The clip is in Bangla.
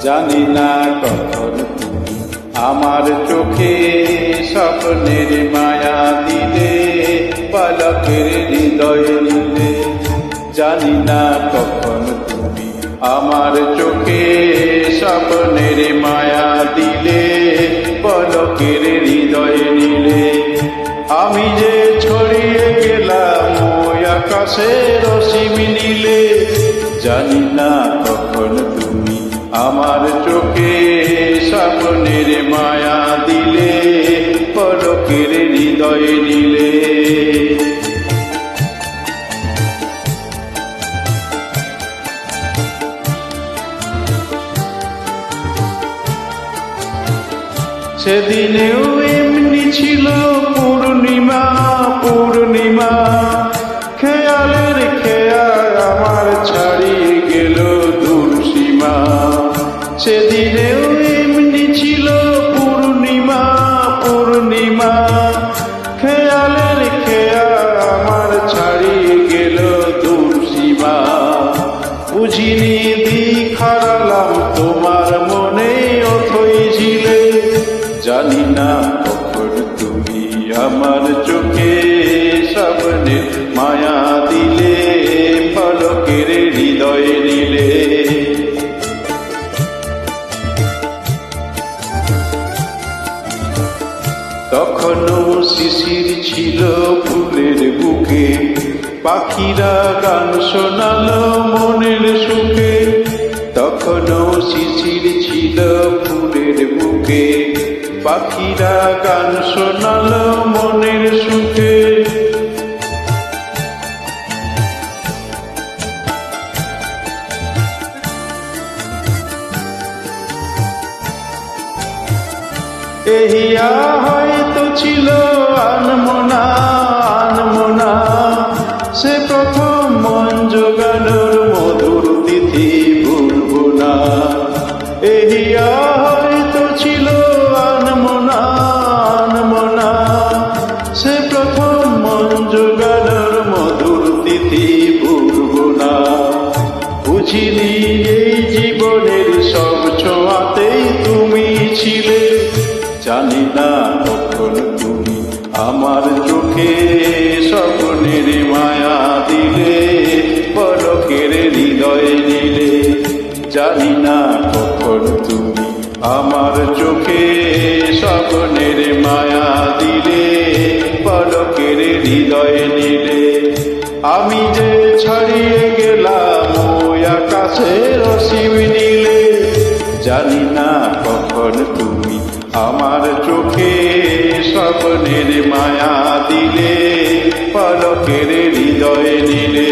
জানি না কখন তুমি আমার চোখে স্বপ্নের মায়া দিলে, পলকের হৃদয় নিলে। জানি না কখন তুমি আমার চোখে স্বপ্নের মায়া দিলে, পলকের হৃদয় নিলে। আমি যে ছড়িয়ে গেলাম ওই আকাশের অসীম নীলে, জানি না কখন তুমি আমার চোখে স্বপ্নের মায়া দিলে, পলকের হৃদয় নিলে। সেদিনেও এমনি ছিল পূর্ণিমা পূর্ণিমা, খেয়ালের খেয়াল আমার ছাড়িয়ে গেল দূর সীমা। সেদিনেও এমনি ছিল পূর্ণিমা পূর্ণিমা, খেয়ালের খেয়াল আমার ছাড়িয়ে গেল দূর সীমা। বুঝিনি দিক হারালাম তোমার মনে অথই ছিলে, জানি না কখন তুমি আমার চোখে স্বপ্নের মায়া দিলে, পলকের হৃদয় নিলে। তখনও শিশির ছিল ফুলের বুকে, পাখিরা গান শোনালো মনের সুখে। তখনও শিশির ছিল ফুলের বুকে, পাখিরা গান শোনালো মনের সুখে। এহিয়া হয়তো ছিল আনমনা আনমনা, সে প্রথম মন জোগানোর মধুর তিথি ভুলবো না। এহিয়া হয়তো ছিল আনমনা আনমনা, সে প্রথম মন জোগানোর মধুর তিথি ভুলবো না। বুঝিনি এই জীবনের সব ছোঁয়াতেই তুমি ছিলে, জানি না কখন তুমি আমার চোখে স্বপ্নের মায়া দিলে, পলকের হৃদয় নিলে। জানি না কখন তুমি আমার চোখে স্বপ্নের মায়া দিলে, পলকের হৃদয় নিলে। আমি যে ছাড়িয়ে গেলাম ওই আকাশের অসীম নীলে, জানি না কখন তুমি আমার চোখে স্বপ্নের মায়া দিলে, পলকের হৃদয় নিলে।